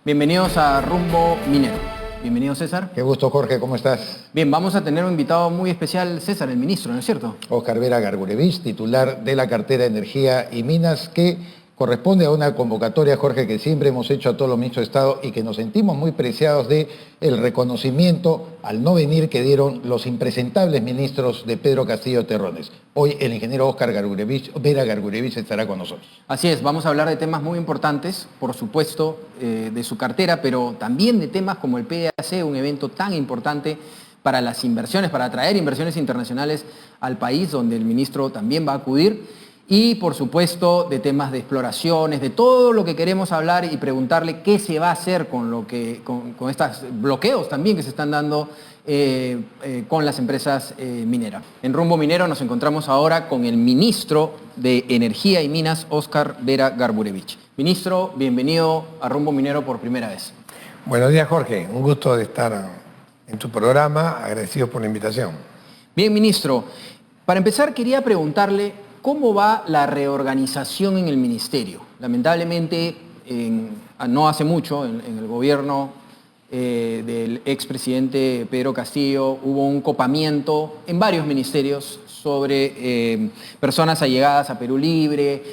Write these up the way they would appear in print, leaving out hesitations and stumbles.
Bienvenidos a Rumbo Minero. Bienvenido, César. Qué gusto, Jorge, ¿cómo estás? Bien, vamos a tener un invitado muy especial, César, el ministro, ¿no es cierto? Óscar Vera Gargurevich, titular de la cartera de Energía y Minas, que corresponde a una convocatoria, Jorge, que siempre hemos hecho a todos los ministros de Estado y que nos sentimos muy preciados de el reconocimiento al no venir que dieron los impresentables ministros de Pedro Castillo Terrones. Hoy el ingeniero Óscar Vera Gargurevich estará con nosotros. Así es, vamos a hablar de temas muy importantes, por supuesto, de su cartera, pero también de temas como el PDAC, un evento tan importante para las inversiones, para atraer inversiones internacionales al país, donde el ministro también va a acudir. Y, por supuesto, de temas de exploraciones, de todo lo que queremos hablar y preguntarle qué se va a hacer con estos bloqueos también que se están dando con las empresas mineras. En Rumbo Minero nos encontramos ahora con el ministro de Energía y Minas, Óscar Vera Gargurevich. Ministro, bienvenido a Rumbo Minero por primera vez. Buenos días, Jorge. Un gusto de estar en tu programa. Agradecido por la invitación. Bien, ministro. Para empezar, quería preguntarle ¿cómo va la reorganización en el ministerio? Lamentablemente, no hace mucho, en el gobierno del expresidente Pedro Castillo, hubo un copamiento en varios ministerios sobre personas allegadas a Perú Libre,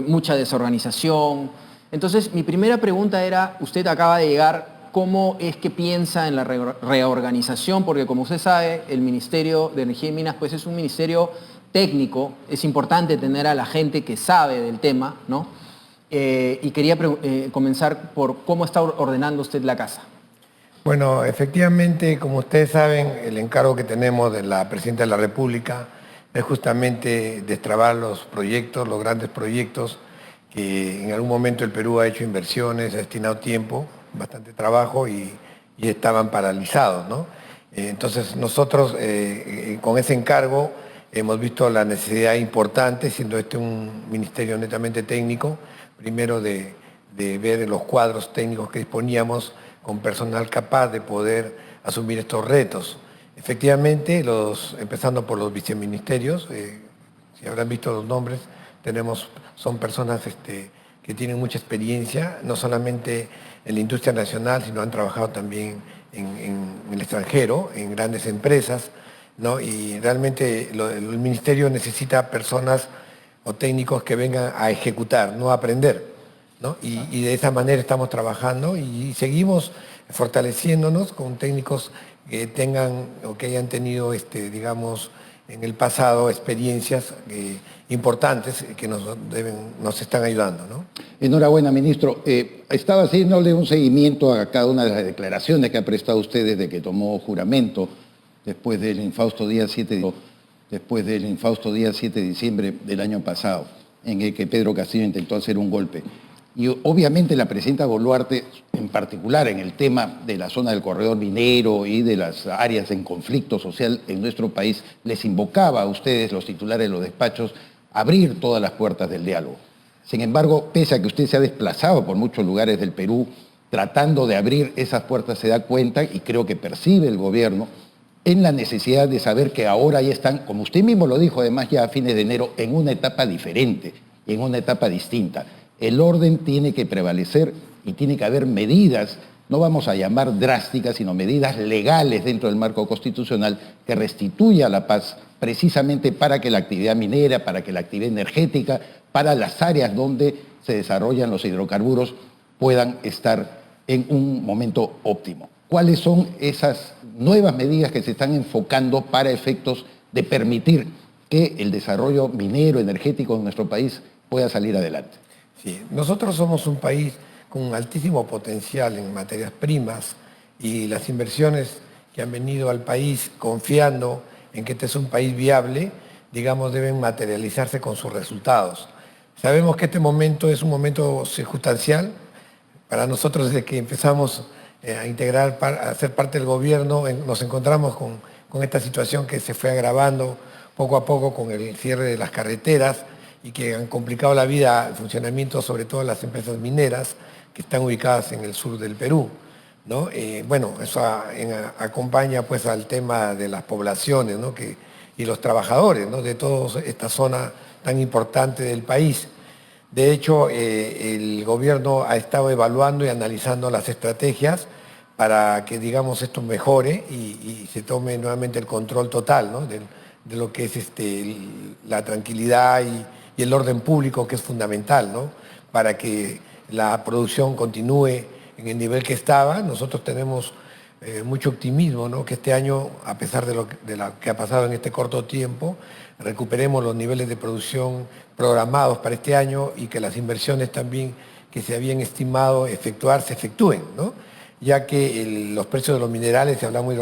mucha desorganización. Entonces, mi primera pregunta era, usted acaba de llegar, ¿cómo es que piensa en la reorganización? Porque como usted sabe, el Ministerio de Energía y Minas pues, es un ministerio técnico, es importante tener a la gente que sabe del tema, ¿no? Y quería comenzar por cómo está ordenando usted la casa. Bueno, efectivamente, como ustedes saben, el encargo que tenemos de la Presidenta de la República es justamente destrabar los proyectos, los grandes proyectos, que en algún momento el Perú ha hecho inversiones, ha destinado tiempo, bastante trabajo y estaban paralizados, ¿no? Entonces nosotros con ese encargo hemos visto la necesidad importante, siendo este un ministerio netamente técnico, primero de ver los cuadros técnicos que disponíamos con personal capaz de poder asumir estos retos. Efectivamente, empezando por los viceministerios, si habrán visto los nombres, son personas que tienen mucha experiencia, no solamente en la industria nacional, sino han trabajado también en el extranjero, en grandes empresas, ¿no? Y realmente el ministerio necesita personas o técnicos que vengan a ejecutar, no a aprender, ¿no? Y de esa manera estamos trabajando y seguimos fortaleciéndonos con técnicos que tengan o que hayan tenido, digamos, en el pasado experiencias importantes que nos están ayudando, ¿no? Enhorabuena, ministro. Estaba haciéndole un seguimiento a cada una de las declaraciones que ha prestado usted desde que tomó juramento después del infausto día 7 de diciembre del año pasado, en el que Pedro Castillo intentó hacer un golpe. Y obviamente la presidenta Boluarte, en particular en el tema de la zona del corredor minero y de las áreas en conflicto social en nuestro país, les invocaba a ustedes, los titulares de los despachos, a abrir todas las puertas del diálogo. Sin embargo, pese a que usted se ha desplazado por muchos lugares del Perú, tratando de abrir esas puertas, se da cuenta, y creo que percibe el gobierno, en la necesidad de saber que ahora ya están, como usted mismo lo dijo, además ya a fines de enero, en una etapa diferente, en una etapa distinta. El orden tiene que prevalecer y tiene que haber medidas, no vamos a llamar drásticas, sino medidas legales dentro del marco constitucional que restituya la paz precisamente para que la actividad minera, para que la actividad energética, para las áreas donde se desarrollan los hidrocarburos puedan estar en un momento óptimo. ¿Cuáles son esas nuevas medidas que se están enfocando para efectos de permitir que el desarrollo minero, energético de nuestro país pueda salir adelante? Sí, nosotros somos un país con un altísimo potencial en materias primas y las inversiones que han venido al país confiando en que este es un país viable, digamos, deben materializarse con sus resultados. Sabemos que este momento es un momento circunstancial. Para nosotros, desde que empezamos a ser parte del gobierno, nos encontramos con esta situación que se fue agravando poco a poco con el cierre de las carreteras y que han complicado la vida, el funcionamiento sobre todo de las empresas mineras que están ubicadas en el sur del Perú, ¿no? Bueno, eso acompaña pues al tema de las poblaciones, ¿no? Y los trabajadores, ¿no? De toda esta zona tan importante del país. De hecho, el gobierno ha estado evaluando y analizando las estrategias para que, digamos, esto mejore y se tome nuevamente el control total, ¿no? De lo que es la tranquilidad y el orden público, que es fundamental, ¿no? Para que la producción continúe en el nivel que estaba. Nosotros tenemos mucho optimismo, ¿no? Que este año, a pesar de lo que ha pasado en este corto tiempo, recuperemos los niveles de producción programados para este año y que las inversiones también que se habían estimado efectuar se efectúen, ¿no? Ya que los precios de los minerales, si hablamos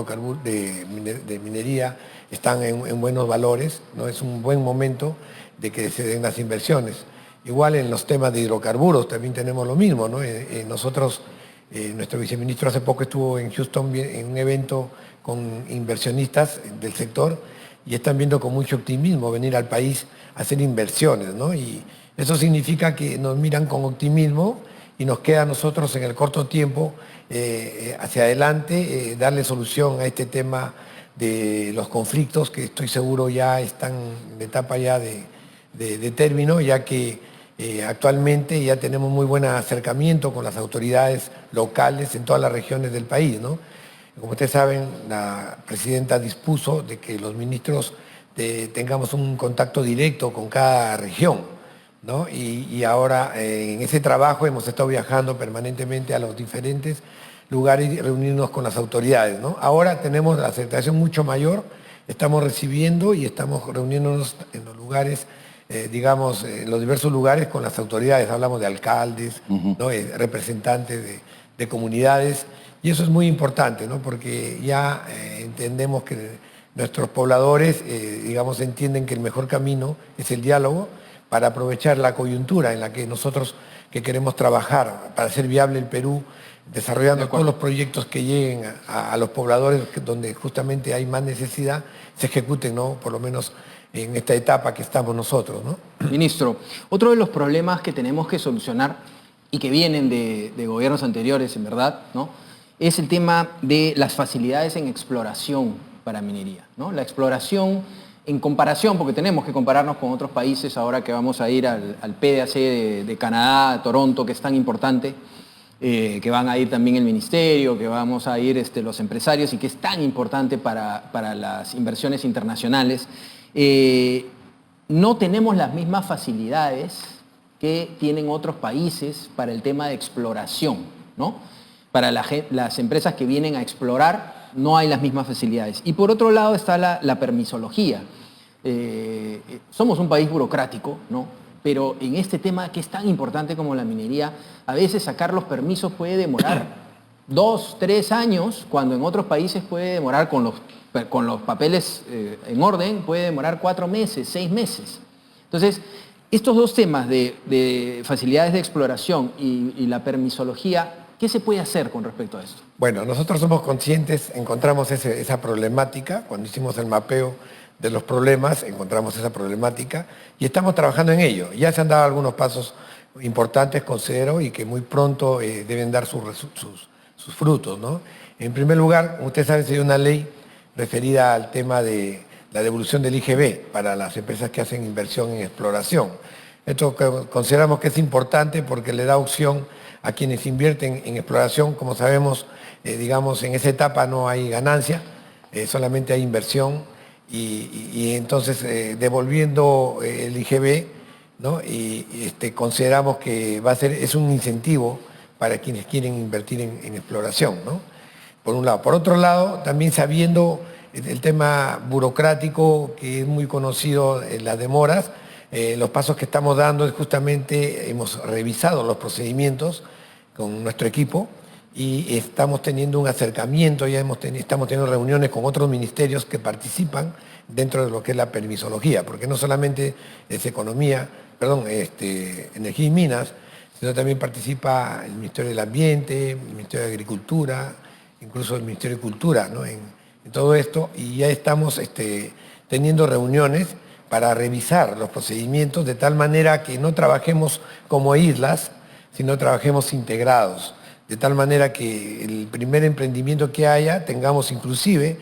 de minería, están en buenos valores, ¿no? Es un buen momento de que se den las inversiones. Igual en los temas de hidrocarburos también tenemos lo mismo, ¿no? Nosotros, nuestro viceministro hace poco estuvo en Houston en un evento con inversionistas del sector y están viendo con mucho optimismo venir al país a hacer inversiones, ¿no? Y eso significa que nos miran con optimismo y nos queda a nosotros en el corto tiempo hacia adelante darle solución a este tema de los conflictos que estoy seguro ya están en etapa ya de término, ya que actualmente ya tenemos muy buen acercamiento con las autoridades locales en todas las regiones del país, ¿no? Como ustedes saben, la presidenta dispuso de que los ministros tengamos un contacto directo con cada región, ¿no? Y ahora en ese trabajo hemos estado viajando permanentemente a los diferentes lugares y reunirnos con las autoridades, ¿no? Ahora tenemos la aceptación mucho mayor, estamos recibiendo y estamos reuniéndonos en los lugares, digamos, en los diversos lugares con las autoridades. Hablamos de alcaldes, ¿no? Representantes de comunidades, y eso es muy importante, ¿no? Porque ya entendemos que nuestros pobladores, digamos, entienden que el mejor camino es el diálogo para aprovechar la coyuntura en la que nosotros que queremos trabajar para hacer viable el Perú, desarrollando todos los proyectos que lleguen a los pobladores donde justamente hay más necesidad, se ejecuten, ¿no? Por lo menos en esta etapa que estamos nosotros, ¿no? Ministro, otro de los problemas que tenemos que solucionar y que vienen de gobiernos anteriores, en verdad, ¿no? Es el tema de las facilidades en exploración para minería, ¿no? La exploración en comparación, porque tenemos que compararnos con otros países ahora que vamos a ir al PDAC de Canadá, Toronto, que es tan importante, que van a ir también el ministerio, que vamos a ir los empresarios y que es tan importante para las inversiones internacionales. No tenemos las mismas facilidades que tienen otros países para el tema de exploración, ¿no? Para las empresas que vienen a explorar no hay las mismas facilidades. Y por otro lado está la permisología. Somos un país burocrático, ¿no? Pero en este tema que es tan importante como la minería, a veces sacar los permisos puede demorar 2, 3 años, cuando en otros países puede demorar con los papeles en orden, puede demorar 4 meses, 6 meses. Entonces, estos dos temas de facilidades de exploración y la permisología, ¿qué se puede hacer con respecto a esto? Bueno, nosotros somos conscientes, encontramos esa problemática, cuando hicimos el mapeo de los problemas, encontramos esa problemática y estamos trabajando en ello. Ya se han dado algunos pasos importantes, considero, y que muy pronto deben dar sus frutos, ¿no? En primer lugar, ustedes saben, se dio una ley referida al tema de la devolución del IGB para las empresas que hacen inversión en exploración. Esto consideramos que es importante porque le da opción a quienes invierten en exploración. Como sabemos, digamos, en esa etapa no hay ganancia, solamente hay inversión y entonces devolviendo el IGB, ¿no? Y consideramos que es un incentivo para quienes quieren invertir en exploración, ¿no? Por un lado. Por otro lado, también sabiendo el tema burocrático que es muy conocido, las demoras, los pasos que estamos dando es justamente, hemos revisado los procedimientos con nuestro equipo y estamos teniendo un acercamiento, estamos teniendo reuniones con otros ministerios que participan dentro de lo que es la permisología, porque no solamente es energía y minas, sino también participa el Ministerio del Ambiente, el Ministerio de Agricultura, incluso el Ministerio de Cultura, ¿no? en todo esto, y ya estamos teniendo reuniones para revisar los procedimientos de tal manera que no trabajemos como islas, sino trabajemos integrados, de tal manera que el primer emprendimiento que haya, tengamos inclusive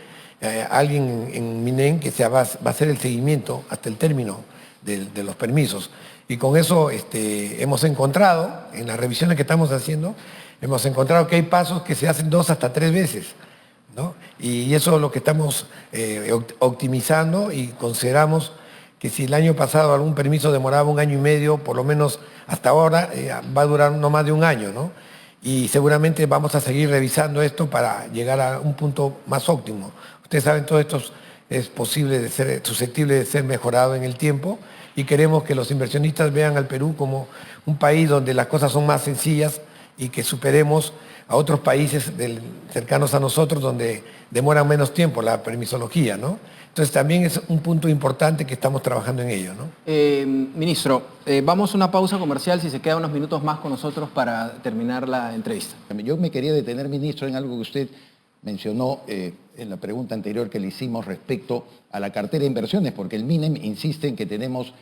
alguien en MINEN que va a hacer el seguimiento hasta el término de los permisos. Y con eso hemos encontrado, en las revisiones que estamos haciendo, hemos encontrado que hay pasos que se hacen 2 hasta 3 veces, ¿no? Y eso es lo que estamos optimizando y consideramos que si el año pasado algún permiso demoraba 1 año y medio, por lo menos hasta ahora va a durar no más de 1 año, ¿no? Y seguramente vamos a seguir revisando esto para llegar a un punto más óptimo. Ustedes saben, todo esto es posible de ser, susceptible de ser mejorado en el tiempo y queremos que los inversionistas vean al Perú como un país donde las cosas son más sencillas y que superemos a otros países cercanos a nosotros donde demoran menos tiempo la permisología, ¿no? Entonces también es un punto importante que estamos trabajando en ello, ¿no? Ministro, vamos a una pausa comercial, si se queda unos minutos más con nosotros para terminar la entrevista. Yo me quería detener, ministro, en algo que usted mencionó en la pregunta anterior que le hicimos respecto a la cartera de inversiones, porque el MINEM insiste en que tenemos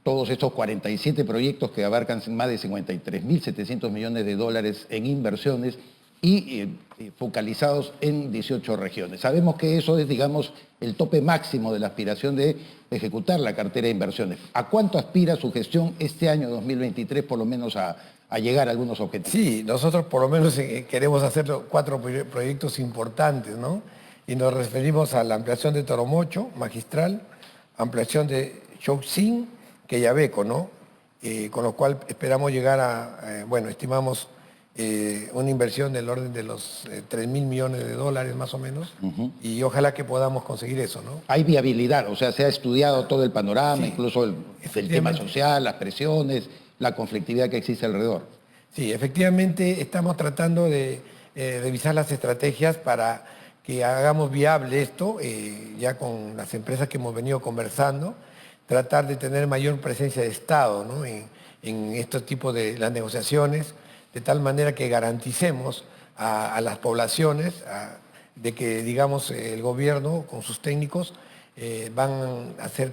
todos estos 47 proyectos que abarcan más de 53.700 millones de dólares en inversiones y focalizados en 18 regiones. Sabemos que eso es, digamos, el tope máximo de la aspiración de ejecutar la cartera de inversiones. ¿A cuánto aspira su gestión este año 2023, por lo menos a llegar a algunos objetivos? Sí, nosotros por lo menos queremos hacer 4 proyectos importantes, ¿no? Y nos referimos a la ampliación de Toromocho, Magistral, ampliación de Chauxin, Quellaveco, ¿no? Con lo cual esperamos llegar a, estimamos una inversión del orden de los 3.000 millones de dólares más o menos, y ojalá que podamos conseguir eso, ¿no? Hay viabilidad, o sea, se ha estudiado todo el panorama, Sí, incluso el tema social, las presiones, la conflictividad que existe alrededor. Sí, efectivamente estamos tratando de revisar las estrategias para que hagamos viable esto, ya con las empresas que hemos venido conversando, tratar de tener mayor presencia de Estado, ¿no? en estos tipos de las negociaciones, de tal manera que garanticemos a las poblaciones de que, digamos, el gobierno con sus técnicos van a ser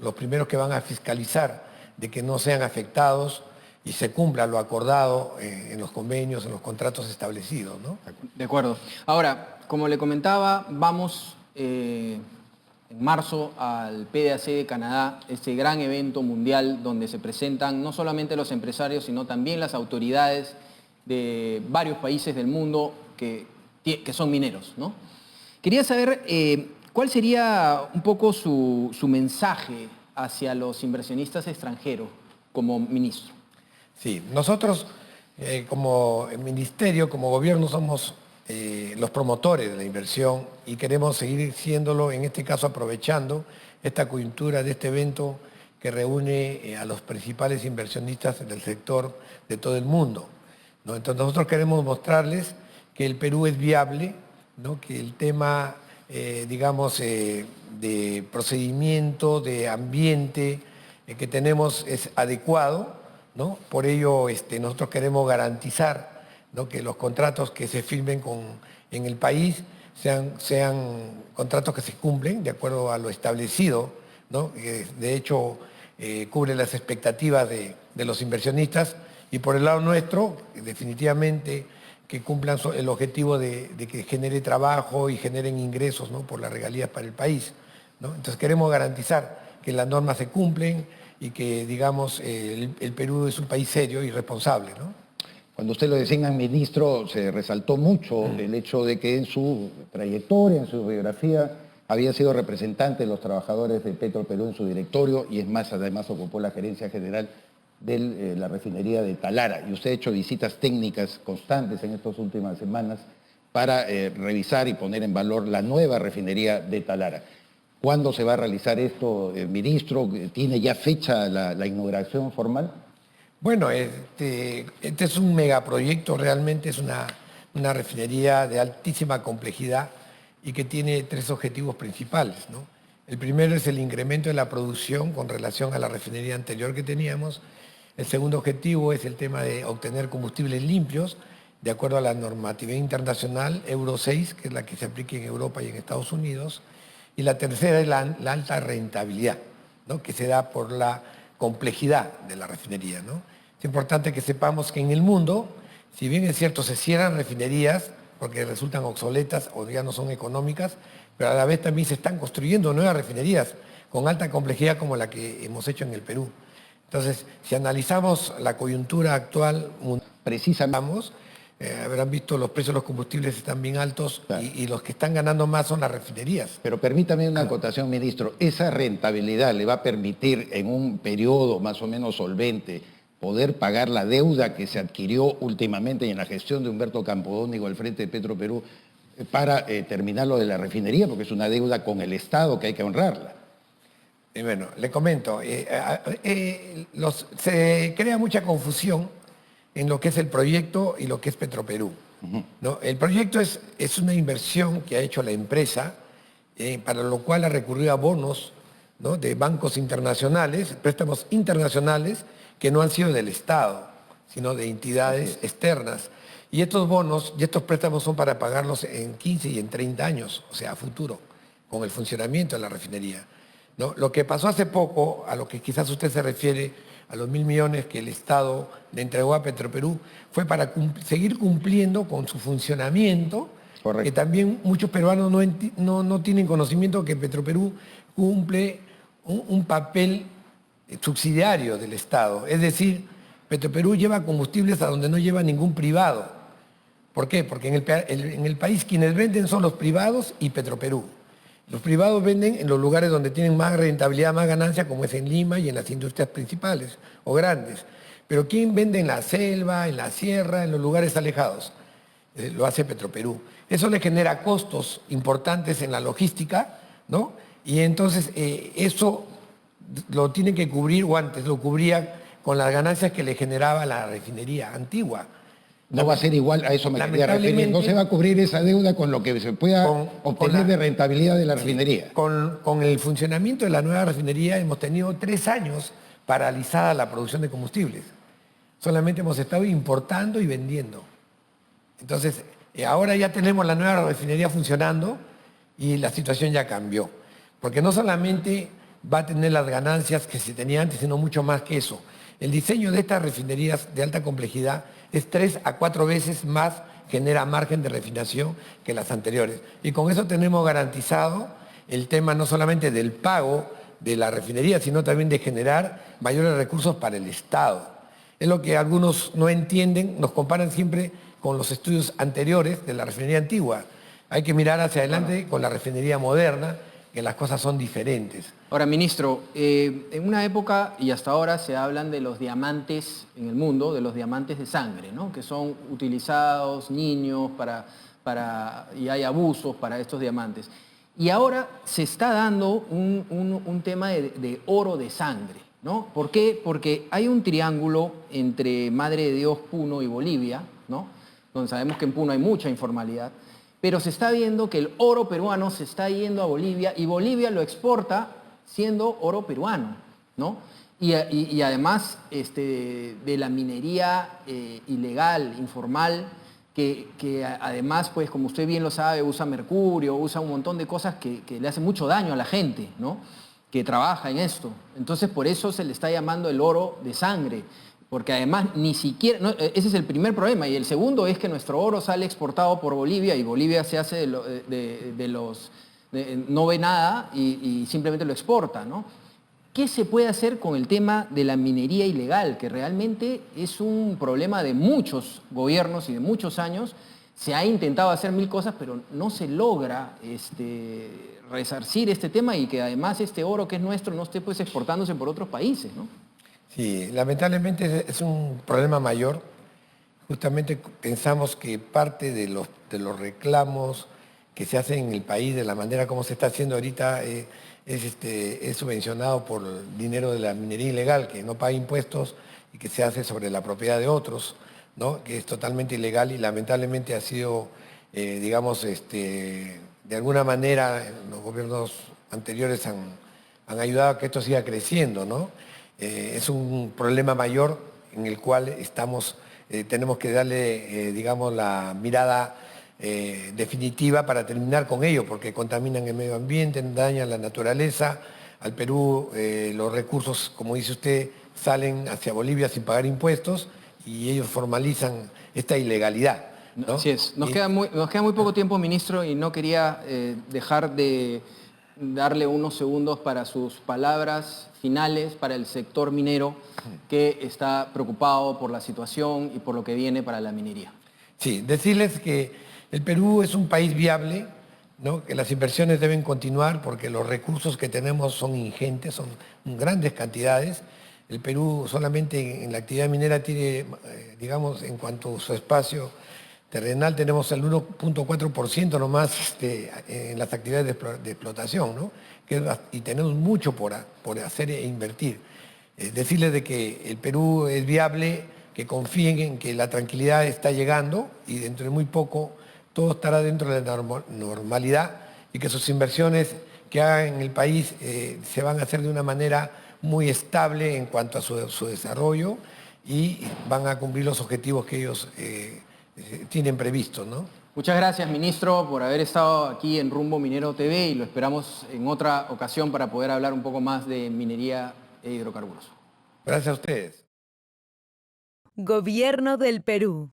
los primeros que van a fiscalizar de que no sean afectados y se cumpla lo acordado en los convenios, en los contratos establecidos, ¿no? De acuerdo. Ahora, como le comentaba, vamos en marzo al PDAC de Canadá, este gran evento mundial donde se presentan no solamente los empresarios, sino también las autoridades de varios países del mundo que son mineros, ¿no? Quería saber cuál sería un poco su mensaje hacia los inversionistas extranjeros como ministro. Sí, nosotros como ministerio, como gobierno, somos los promotores de la inversión y queremos seguir siéndolo, en este caso aprovechando esta coyuntura de este evento que reúne a los principales inversionistas del sector de todo el mundo, ¿no? Entonces nosotros queremos mostrarles que el Perú es viable, ¿no? Que el tema, de procedimiento, de ambiente que tenemos es adecuado, ¿no? Por ello nosotros queremos garantizar, ¿no? Que los contratos que se firmen en el país sean contratos que se cumplen de acuerdo a lo establecido, ¿no? De hecho, cubre las expectativas de los inversionistas y por el lado nuestro, definitivamente que cumplan el objetivo de que genere trabajo y generen ingresos, ¿no? Por las regalías para el país, ¿no? Entonces queremos garantizar que las normas se cumplen y que, digamos, el Perú es un país serio y responsable, ¿no? Cuando usted lo designa ministro, se resaltó mucho el hecho de que en su trayectoria, en su biografía, había sido representante de los trabajadores de Petroperú en su directorio y es más, además ocupó la gerencia general de la refinería de Talara. Y usted ha hecho visitas técnicas constantes en estas últimas semanas para revisar y poner en valor la nueva refinería de Talara. ¿Cuándo se va a realizar esto, ministro? ¿Tiene ya fecha la inauguración formal? Bueno, este es un megaproyecto, realmente es una refinería de altísima complejidad y que tiene 3 objetivos principales, ¿no? El primero es el incremento de la producción con relación a la refinería anterior que teníamos. El segundo objetivo es el tema de obtener combustibles limpios de acuerdo a la normatividad internacional Euro 6, que es la que se aplica en Europa y en Estados Unidos. Y la tercera es la alta rentabilidad, ¿no? Que se da por la complejidad de la refinería, ¿no? Es importante que sepamos que en el mundo, si bien es cierto, se cierran refinerías porque resultan obsoletas o ya no son económicas, pero a la vez también se están construyendo nuevas refinerías con alta complejidad como la que hemos hecho en el Perú. Entonces, si analizamos la coyuntura actual, Precisamente. habrán visto los precios de los combustibles están bien altos, Claro. y los que están ganando más son las refinerías. Pero permítame una acotación, ministro. ¿Esa rentabilidad le va a permitir en un periodo más o menos solvente poder pagar la deuda que se adquirió últimamente en la gestión de Humberto Campodónigo al frente de Petroperú para terminar lo de la refinería? Porque es una deuda con el Estado que hay que honrarla. Bueno, le comento, se crea mucha confusión en lo que es el proyecto y lo que es Petroperú, ¿no? El proyecto es una inversión que ha hecho la empresa, para lo cual ha recurrido a bonos, ¿no?, de bancos internacionales, préstamos internacionales que no han sido del Estado, sino de entidades externas. Y estos bonos y estos préstamos son para pagarlos en 15 y en 30 años, o sea, a futuro, con el funcionamiento de la refinería, ¿no? Lo que pasó hace poco, a lo que quizás usted se refiere, a los 1.000 millones que el Estado le entregó a Petroperú, fue para seguir cumpliendo con su funcionamiento. Correcto. Que también muchos peruanos no tienen conocimiento que Petroperú cumple un papel subsidiario del Estado. Es decir, Petroperú lleva combustibles a donde no lleva ningún privado. ¿Por qué? Porque en el país quienes venden son los privados y Petroperú. Los privados venden en los lugares donde tienen más rentabilidad, más ganancia, como es en Lima y en las industrias principales o grandes. Pero ¿quién vende en la selva, en la sierra, en los lugares alejados? Lo hace Petroperú. Eso le genera costos importantes en la logística, ¿no? Y entonces eso lo tiene que cubrir, o antes lo cubría con las ganancias que le generaba la refinería antigua. No va a ser igual, a eso me quería referir. No se va a cubrir esa deuda con lo que se pueda obtener de rentabilidad de la refinería. Con el funcionamiento de la nueva refinería hemos tenido 3 años paralizada la producción de combustibles. Solamente hemos estado importando y vendiendo. Entonces, ahora ya tenemos la nueva refinería funcionando y la situación ya cambió. Porque no solamente va a tener las ganancias que se tenía antes, sino mucho más que eso. El diseño de estas refinerías de alta complejidad es 3 a 4 veces más, genera margen de refinación que las anteriores. Y con eso tenemos garantizado el tema no solamente del pago de la refinería, sino también de generar mayores recursos para el Estado. Es lo que algunos no entienden, nos comparan siempre con los estudios anteriores de la refinería antigua. Hay que mirar hacia adelante con la refinería moderna, que las cosas son diferentes. Ahora, ministro, en una época y hasta ahora se hablan de los diamantes en el mundo, de los diamantes de sangre, ¿no?, que son utilizados niños y hay abusos para estos diamantes. Y ahora se está dando un tema de oro de sangre, ¿no? ¿Por qué? Porque hay un triángulo entre Madre de Dios, Puno y Bolivia, ¿no?, donde sabemos que en Puno hay mucha informalidad, pero se está viendo que el oro peruano se está yendo a Bolivia y Bolivia lo exporta siendo oro peruano, ¿no? Y además de la minería ilegal, informal, que además, pues como usted bien lo sabe, usa mercurio, usa un montón de cosas que le hacen mucho daño a la gente, ¿no?, que trabaja en esto. Entonces por eso se le está llamando el oro de sangre. Porque además ni siquiera, no, ese es el primer problema. Y el segundo es que nuestro oro sale exportado por Bolivia y Bolivia se hace no ve nada y simplemente lo exporta, ¿no? ¿Qué se puede hacer con el tema de la minería ilegal? Que realmente es un problema de muchos gobiernos y de muchos años. Se ha intentado hacer 1000 cosas, pero no se logra resarcir este tema y que además este oro que es nuestro no esté pues exportándose por otros países, ¿no? Sí, lamentablemente es un problema mayor. Justamente pensamos que parte de los reclamos que se hacen en el país, de la manera como se está haciendo ahorita, es subvencionado por el dinero de la minería ilegal, que no paga impuestos y que se hace sobre la propiedad de otros, ¿no?, que es totalmente ilegal y lamentablemente ha sido, digamos, de alguna manera los gobiernos anteriores han ayudado a que esto siga creciendo, ¿no? Es un problema mayor en el cual tenemos que darle, digamos, la mirada definitiva para terminar con ello, porque contaminan el medio ambiente, dañan la naturaleza. Al Perú los recursos, como dice usted, salen hacia Bolivia sin pagar impuestos y ellos formalizan esta ilegalidad, ¿no? Así es. Nos queda muy poco tiempo, ministro, y no quería dejar de darle unos segundos para sus palabras finales para el sector minero que está preocupado por la situación y por lo que viene para la minería. Sí, decirles que el Perú es un país viable, ¿no? Que las inversiones deben continuar porque los recursos que tenemos son ingentes, son grandes cantidades. El Perú solamente en la actividad minera tiene, digamos, en cuanto a su espacio terrenal, tenemos el 1.4% nomás en las actividades de explotación, ¿no? Y tenemos mucho por hacer e invertir. Decirles de que el Perú es viable, que confíen en que la tranquilidad está llegando y dentro de muy poco todo estará dentro de la normalidad y que sus inversiones que hagan en el país se van a hacer de una manera muy estable en cuanto a su desarrollo y van a cumplir los objetivos que ellos tienen previstos, ¿no? Muchas gracias, ministro, por haber estado aquí en Rumbo Minero TV y lo esperamos en otra ocasión para poder hablar un poco más de minería e hidrocarburos. Gracias a ustedes. Gobierno del Perú.